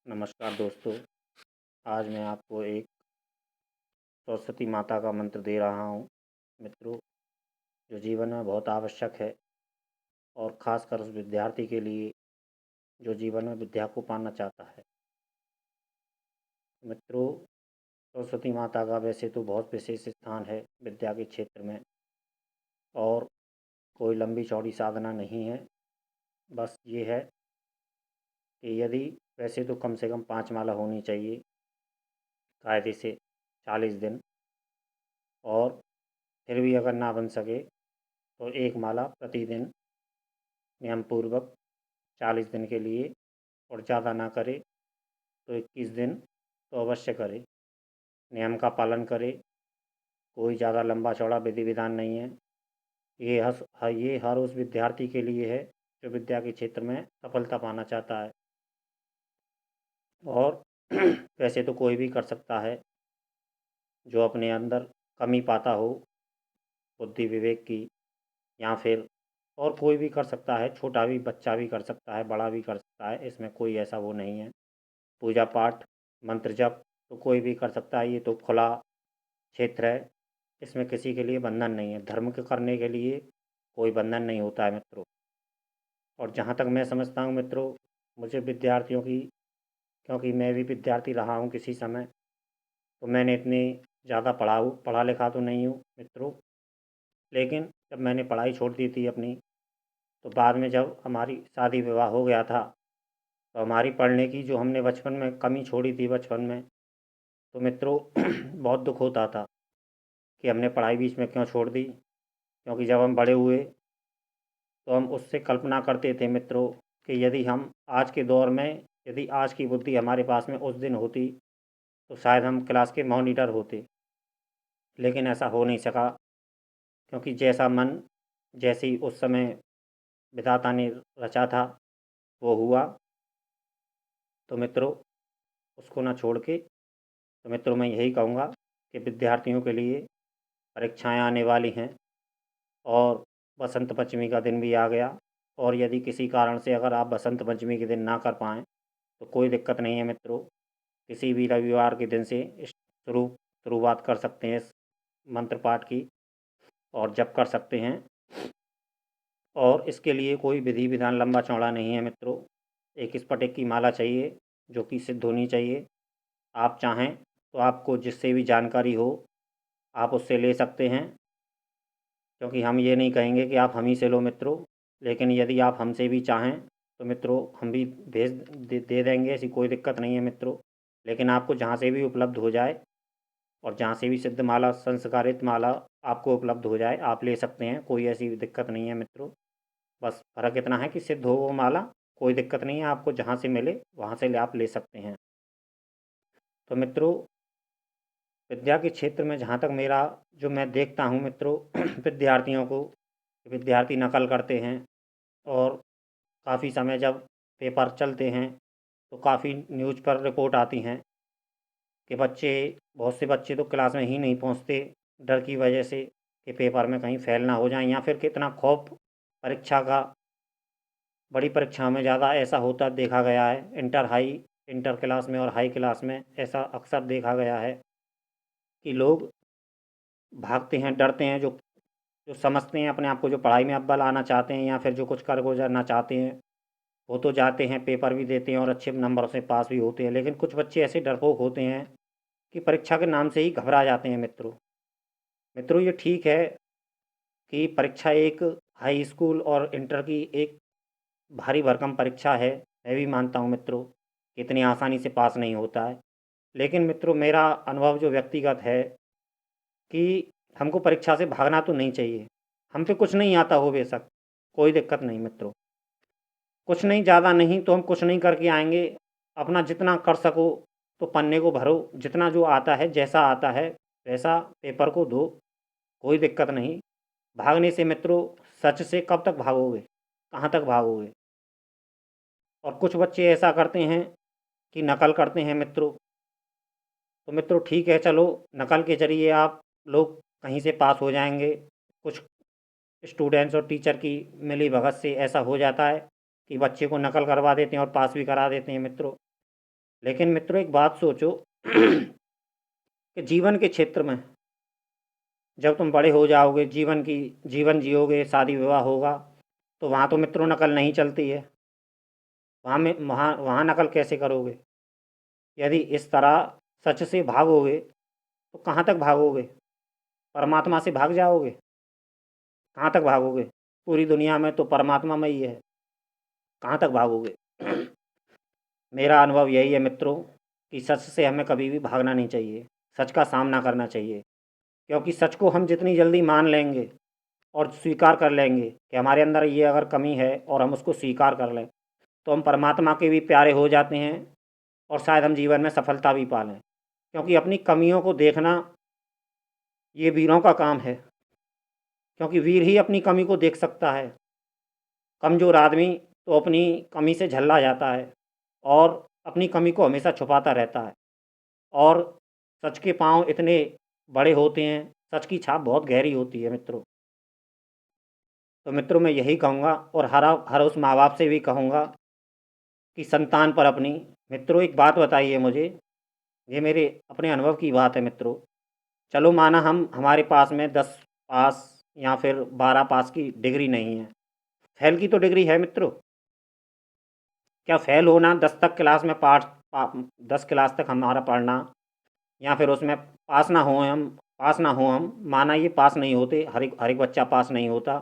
नमस्कार दोस्तों। आज मैं आपको एक सरस्वती माता का मंत्र दे रहा हूँ मित्रों, जो जीवन में बहुत आवश्यक है और ख़ासकर उस विद्यार्थी के लिए जो जीवन में विद्या को पाना चाहता है। मित्रों, सरस्वती माता का वैसे तो बहुत विशेष स्थान है विद्या के क्षेत्र में और कोई लंबी चौड़ी साधना नहीं है। बस ये है कि यदि वैसे तो कम से कम 5 माला होनी चाहिए कायदे से 40 दिन, और फिर भी अगर ना बन सके तो 1 माला प्रतिदिन नियमपूर्वक 40 दिन के लिए, और ज़्यादा ना करे तो 21 दिन तो अवश्य करे। नियम का पालन करे। कोई ज़्यादा लंबा चौड़ा विधि विधान नहीं है। ये हर उस विद्यार्थी के लिए है जो विद्या के क्षेत्र में सफलता पाना चाहता है। और वैसे तो कोई भी कर सकता है जो अपने अंदर कमी पाता हो बुद्धि विवेक की, या फिर और कोई भी कर सकता है। छोटा भी बच्चा भी कर सकता है, बड़ा भी कर सकता है, इसमें कोई ऐसा वो नहीं है। पूजा पाठ मंत्र जप तो कोई भी कर सकता है। ये तो खुला क्षेत्र है, इसमें किसी के लिए बंधन नहीं है। धर्म के करने के लिए कोई बंधन नहीं होता है मित्रों। और जहाँ तक मैं समझता हूँ मित्रों, मुझे विद्यार्थियों की, क्योंकि मैं भी विद्यार्थी रहा हूँ किसी समय, तो मैंने इतनी ज़्यादा पढ़ा लिखा तो नहीं हूँ मित्रों। लेकिन जब मैंने पढ़ाई छोड़ दी थी अपनी, तो बाद में जब हमारी शादी विवाह हो गया था, तो हमारी पढ़ने की जो हमने बचपन में कमी छोड़ी थी बचपन में, तो मित्रों बहुत दुख होता था कि हमने पढ़ाई बीच में क्यों छोड़ दी। क्योंकि जब हम बड़े हुए तो हम उससे कल्पना करते थे मित्रों कि यदि हम आज के दौर में, यदि आज की बुद्धि हमारे पास में उस दिन होती, तो शायद हम क्लास के मॉनिटर होते। लेकिन ऐसा हो नहीं सका, क्योंकि जैसा मन, जैसी उस समय विधाता ने रचा था वो हुआ। तो मित्रों, उसको ना छोड़ के, तो मित्रों मैं यही कहूँगा कि विद्यार्थियों के लिए परीक्षाएं आने वाली हैं और बसंत पंचमी का दिन भी आ गया। और यदि किसी कारण से अगर आप बसंत पंचमी के दिन ना कर पाएँ तो कोई दिक्कत नहीं है मित्रों। किसी भी रविवार के दिन से शुरुआत कर सकते हैं इस मंत्र पाठ की, और जप कर सकते हैं। और इसके लिए कोई विधि विधान लंबा चौड़ा नहीं है मित्रों। एक स्फटिक की माला चाहिए जो कि सिद्ध होनी चाहिए। आप चाहें तो आपको जिससे भी जानकारी हो आप उससे ले सकते हैं, क्योंकि हम ये नहीं कहेंगे कि आप हम ही से लो मित्रों। लेकिन यदि आप हमसे भी चाहें तो मित्रों हम भी दे देंगे, ऐसी कोई दिक्कत नहीं है मित्रों। लेकिन आपको जहाँ से भी उपलब्ध हो जाए, और जहाँ से भी सिद्ध माला, संस्कारित माला आपको उपलब्ध हो जाए, आप ले सकते हैं। कोई ऐसी दिक्कत नहीं है मित्रों। बस फ़र्क इतना है कि सिद्ध हो वो माला, कोई दिक्कत नहीं है। आपको जहाँ से मिले वहाँ से आप ले सकते हैं। तो मित्रों, विद्या के क्षेत्र में जहाँ तक मेरा, जो मैं देखता हूँ मित्रों विद्यार्थियों को, विद्यार्थी नकल करते हैं। और काफ़ी समय जब पेपर चलते हैं तो काफ़ी न्यूज़ पर रिपोर्ट आती हैं कि बहुत से बच्चे तो क्लास में ही नहीं पहुंचते, डर की वजह से कि पेपर में कहीं फेल ना हो जाएं, या फिर कितना खौफ परीक्षा का। बड़ी परीक्षा में ज़्यादा ऐसा होता देखा गया है। इंटर क्लास में और हाई क्लास में ऐसा अक्सर देखा गया है कि लोग भागते हैं, डरते हैं। जो जो समझते हैं अपने आप को, जो पढ़ाई में अव्वल आना चाहते हैं या फिर जो कुछ कर गुजरना चाहते हैं, वो तो जाते हैं, पेपर भी देते हैं और अच्छे नंबर से पास भी होते हैं। लेकिन कुछ बच्चे ऐसे डरपोक होते हैं कि परीक्षा के नाम से ही घबरा जाते हैं मित्रों। मित्रों, ये ठीक है कि परीक्षा एक हाई स्कूल और इंटर की एक भारी भरकम परीक्षा है। मैं भी मानता हूँ मित्रों कि इतनी आसानी से पास नहीं होता है। लेकिन मित्रों, मेरा अनुभव जो व्यक्तिगत है कि हमको परीक्षा से भागना तो नहीं चाहिए। हम पे कुछ नहीं आता हो बेशक, कोई दिक्कत नहीं मित्रों। कुछ नहीं, ज़्यादा नहीं तो हम कुछ नहीं करके आएंगे। अपना जितना कर सको तो पन्ने को भरो, जितना जो आता है, जैसा आता है वैसा पेपर को दो, कोई दिक्कत नहीं। भागने से मित्रों, सच से कब तक भागोगे, कहाँ तक भागोगे। और कुछ बच्चे ऐसा करते हैं कि नकल करते हैं मित्रों। तो मित्रों ठीक है, चलो नकल के ज़रिए आप लोग कहीं से पास हो जाएंगे। कुछ स्टूडेंट्स और टीचर की मिली भगत से ऐसा हो जाता है कि बच्चे को नकल करवा देते हैं और पास भी करा देते हैं मित्रों। लेकिन मित्रों एक बात सोचो कि जीवन के क्षेत्र में जब तुम बड़े हो जाओगे, जीवन जियोगे, शादी विवाह होगा, तो वहाँ तो मित्रों नकल नहीं चलती है। वहाँ नकल कैसे करोगे? यदि इस तरह सच से भागोगे तो कहाँ तक भागोगे? परमात्मा से भाग जाओगे? कहाँ तक भागोगे? पूरी दुनिया में तो परमात्मा में ही है, कहाँ तक भागोगे? मेरा अनुभव यही है मित्रों कि सच से हमें कभी भी भागना नहीं चाहिए, सच का सामना करना चाहिए। क्योंकि सच को हम जितनी जल्दी मान लेंगे और स्वीकार कर लेंगे कि हमारे अंदर ये अगर कमी है और हम उसको स्वीकार कर लें, तो हम परमात्मा के भी प्यारे हो जाते हैं और शायद हम जीवन में सफलता भी पा लें। क्योंकि अपनी कमियों को देखना ये वीरों का काम है, क्योंकि वीर ही अपनी कमी को देख सकता है। कमज़ोर आदमी तो अपनी कमी से झल्ला जाता है और अपनी कमी को हमेशा छुपाता रहता है। और सच के पाँव इतने बड़े होते हैं, सच की छाप बहुत गहरी होती है मित्रों। तो मित्रों मैं यही कहूँगा और हर उस माँ बाप से भी कहूँगा कि संतान पर अपनी, मित्रों एक बात बताइए मुझे, ये मेरे अपने अनुभव की बात है मित्रों। चलो माना हमारे पास में 10 पास या फिर 12 पास की डिग्री नहीं है, फेल की तो डिग्री है मित्रों। क्या फेल होना 10 तक क्लास में 10 क्लास तक हमारा पढ़ना या फिर उसमें पास ना हो हम, माना ये पास नहीं होते, हर एक बच्चा पास नहीं होता,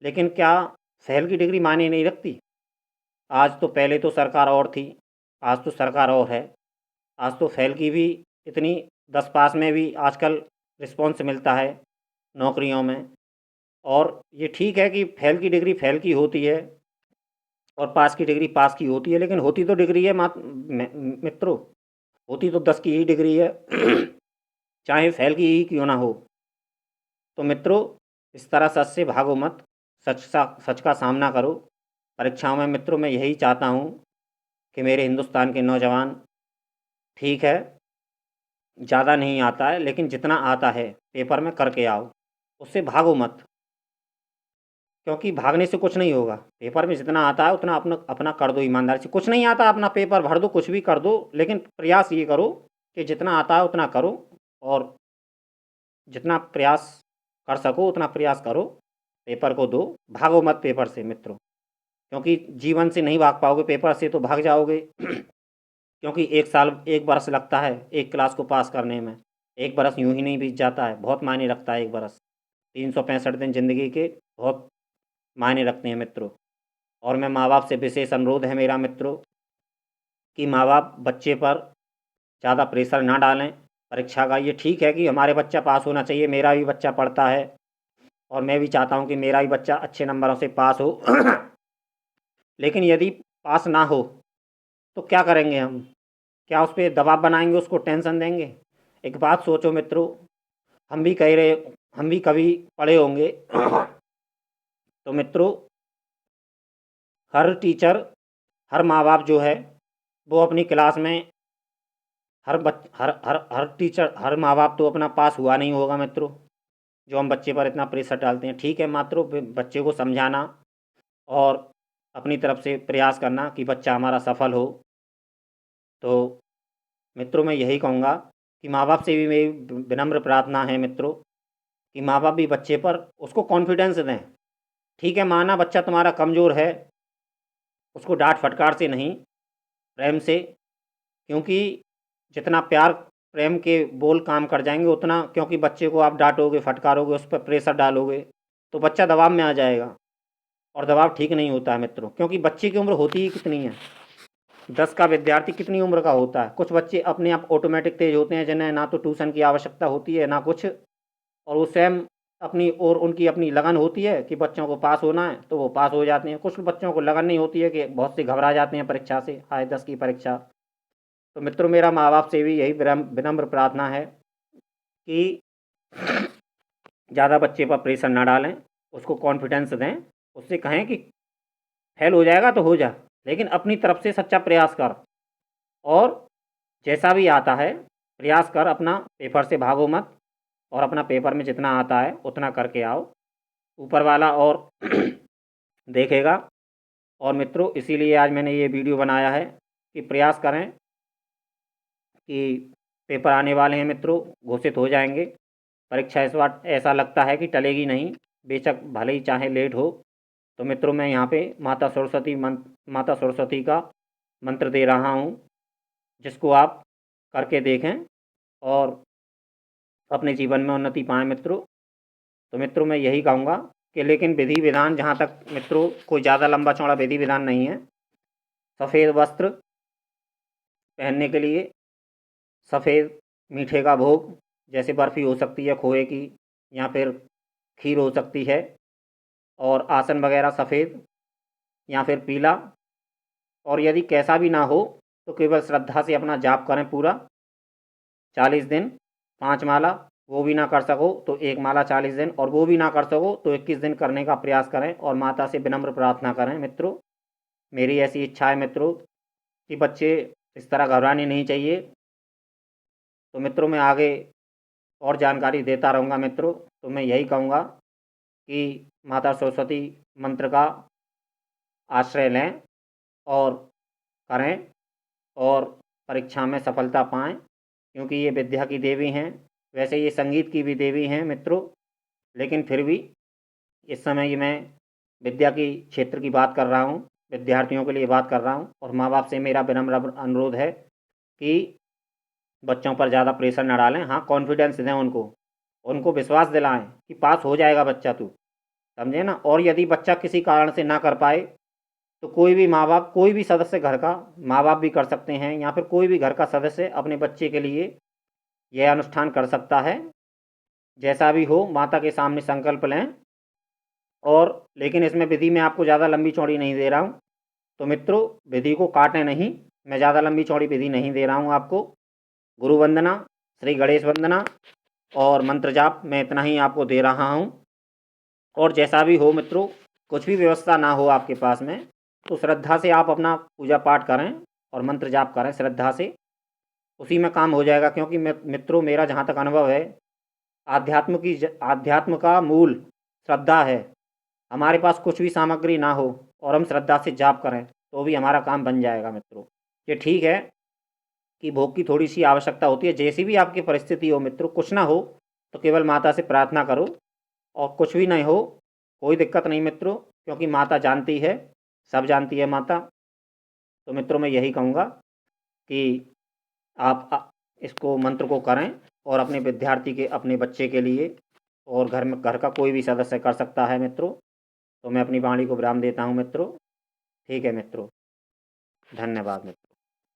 लेकिन क्या फेल की डिग्री मायने नहीं रखती? आज तो, पहले तो सरकार और थी, आज तो सरकार और है। आज तो फेल की भी इतनी, 10 पास में भी आजकल रिस्पॉन्स मिलता है नौकरियों में। और ये ठीक है कि फेल की डिग्री फेल की होती है और पास की डिग्री पास की होती है, लेकिन होती तो डिग्री है मित्रों, होती तो 10 की ही डिग्री है चाहे फेल की ही क्यों ना हो। तो मित्रों इस तरह सच से भागो मत, सच का सामना करो परीक्षाओं में। मित्रों मैं यही चाहता हूँ कि मेरे हिंदुस्तान के नौजवान, ठीक है ज़्यादा नहीं आता है लेकिन जितना आता है पेपर में करके आओ, उससे भागो मत। क्योंकि भागने से कुछ नहीं होगा, पेपर में जितना आता है उतना अपना अपना कर दो ईमानदारी से। कुछ नहीं आता अपना पेपर भर दो, कुछ भी कर दो, लेकिन प्रयास ये करो कि जितना आता है उतना करो और जितना प्रयास कर सको उतना प्रयास करो, पेपर को दो, भागो मत पेपर से मित्रों। क्योंकि जीवन से नहीं भाग पाओगे, पेपर से तो भाग जाओगे क्योंकि 1 बरस लगता है एक क्लास को पास करने में। 1 बरस यूं ही नहीं बीत जाता है, बहुत मायने रखता है 1 बरस। 365 दिन ज़िंदगी के बहुत मायने रखते हैं मित्रों। और मैं माँ बाप से विशेष अनुरोध है मेरा मित्रों कि माँ बाप बच्चे पर ज़्यादा प्रेशर ना डालें परीक्षा का। ये ठीक है कि हमारे बच्चा पास होना चाहिए, मेरा भी बच्चा पढ़ता है और मैं भी चाहता हूँ कि मेरा भी बच्चा अच्छे नंबरों से पास हो लेकिन यदि पास ना हो तो क्या करेंगे हम? क्या उस पर दबाव बनाएंगे, उसको टेंशन देंगे? एक बात सोचो मित्रों, हम भी कह रहे, हम भी कभी पढ़े होंगे तो मित्रों हर टीचर, हर माँ बाप जो है वो अपनी क्लास में हर बच हर हर हर टीचर, हर माँ बाप तो अपना पास हुआ नहीं होगा मित्रों, जो हम बच्चे पर इतना प्रेशर डालते हैं। ठीक है मात्रों, बच्चे को समझाना और अपनी तरफ से प्रयास करना कि बच्चा हमारा सफल हो। तो मित्रों मैं यही कहूँगा कि माँ बाप से भी मेरी विनम्र प्रार्थना है मित्रों कि माँ बाप भी बच्चे पर उसको कॉन्फिडेंस दें। ठीक है माना बच्चा तुम्हारा कमज़ोर है, उसको डांट फटकार से नहीं, प्रेम से, क्योंकि जितना प्यार प्रेम के बोल काम कर जाएंगे उतना, क्योंकि बच्चे को आप डांटोगे फटकारोगे, उस पर प्रेशर डालोगे तो बच्चा दबाव में आ जाएगा और दबाव ठीक नहीं होता है मित्रों। क्योंकि बच्चे की उम्र होती ही कितनी है, 10 का विद्यार्थी कितनी उम्र का होता है? कुछ बच्चे अपने आप ऑटोमेटिक तेज होते हैं, जिन्हें ना तो ट्यूशन की आवश्यकता होती है ना कुछ, और वो स्वयं अपनी और उनकी अपनी लगन होती है कि बच्चों को पास होना है तो वो पास हो जाते हैं। कुछ बच्चों को लगन नहीं होती है कि बहुत से घबरा जाते हैं परीक्षा से, आए 10 की परीक्षा। तो मित्रों मेरा माँ बाप से भी यही विनम्र प्रार्थना है कि ज़्यादा बच्चे पर प्रेशर ना डालें, उसको कॉन्फिडेंस दें, उससे कहें कि फेल हो जाएगा तो हो जा, लेकिन अपनी तरफ से सच्चा प्रयास कर और जैसा भी आता है प्रयास कर, अपना पेपर से भागो मत और अपना पेपर में जितना आता है उतना करके आओ, ऊपर वाला और देखेगा। और मित्रों इसीलिए आज मैंने ये वीडियो बनाया है कि प्रयास करें कि पेपर आने वाले हैं मित्रों, घोषित हो जाएंगे। परीक्षा इस बार ऐसा लगता है कि टलेगी नहीं, बेशक भले ही चाहे लेट हो। तो मित्रों मैं यहाँ पे माता सरस्वती का मंत्र दे रहा हूँ, जिसको आप करके देखें और अपने जीवन में उन्नति पाएँ मित्रों। तो मित्रों मैं यही कहूँगा कि लेकिन विधि विधान, जहाँ तक मित्रों कोई ज़्यादा लंबा चौड़ा विधि विधान नहीं है। सफ़ेद वस्त्र पहनने के लिए, सफ़ेद मीठे का भोग, जैसे बर्फ़ी हो सकती है खोए की, या फिर खीर हो सकती है, और आसन वगैरह सफ़ेद या फिर पीला। और यदि कैसा भी ना हो तो केवल श्रद्धा से अपना जाप करें पूरा 40 दिन, 5 माला। वो भी ना कर सको तो 1 माला 40 दिन, और वो भी ना कर सको तो 21 दिन करने का प्रयास करें। और माता से विनम्र प्रार्थना करें मित्रों। मेरी ऐसी इच्छा है मित्रों कि बच्चे इस तरह घबराने नहीं चाहिए। तो मित्रों मैं आगे और जानकारी देता रहूँगा मित्रों। तो मैं यही कहूँगा कि माता सरस्वती मंत्र का आश्रय लें और करें और परीक्षा में सफलता पाएँ, क्योंकि ये विद्या की देवी हैं। वैसे ये संगीत की भी देवी हैं मित्रों, लेकिन फिर भी इस समय ये मैं विद्या की क्षेत्र की बात कर रहा हूँ, विद्यार्थियों के लिए बात कर रहा हूँ। और माँ बाप से मेरा विनम्र अनुरोध है कि बच्चों पर ज़्यादा प्रेशर न डालें। हाँ, कॉन्फिडेंस दें उनको, उनको विश्वास दिलाएं कि पास हो जाएगा बच्चा तू, समझे ना। और यदि बच्चा किसी कारण से ना कर पाए तो कोई भी माँ बाप, कोई भी सदस्य घर का, माँ बाप भी कर सकते हैं या फिर कोई भी घर का सदस्य अपने बच्चे के लिए यह अनुष्ठान कर सकता है। जैसा भी हो माता के सामने संकल्प लें। और लेकिन इसमें विधि में आपको ज़्यादा लंबी चौड़ी नहीं दे रहा हूँ। तो मित्रों विधि को काटें नहीं, मैं ज़्यादा लंबी चौड़ी विधि नहीं दे रहा हूँ आपको। गुरु वंदना, श्री गणेश वंदना और मंत्र जाप, मैं इतना ही आपको दे रहा हूँ। और जैसा भी हो मित्रों, कुछ भी व्यवस्था ना हो आपके पास में तो श्रद्धा से आप अपना पूजा पाठ करें और मंत्र जाप करें श्रद्धा से, उसी में काम हो जाएगा। क्योंकि मित्रों मेरा जहाँ तक अनुभव है, आध्यात्म का मूल श्रद्धा है। हमारे पास कुछ भी सामग्री ना हो और हम श्रद्धा से जाप करें तो भी हमारा काम बन जाएगा मित्रों। ये ठीक है कि भोग की थोड़ी सी आवश्यकता होती है, जैसी भी आपकी परिस्थिति हो मित्रों। कुछ ना हो तो केवल माता से प्रार्थना करो, और कुछ भी नहीं हो कोई दिक्कत नहीं मित्रों, क्योंकि माता जानती है, सब जानती है माता। तो मित्रों मैं यही कहूँगा कि आप इसको मंत्र को करें और अपने विद्यार्थी के, अपने बच्चे के लिए, और घर का कोई भी सदस्य कर सकता है मित्रों। तो मैं अपनी वाणी को विराम देता हूँ मित्रों। ठीक है मित्रों, धन्यवाद मित्रों।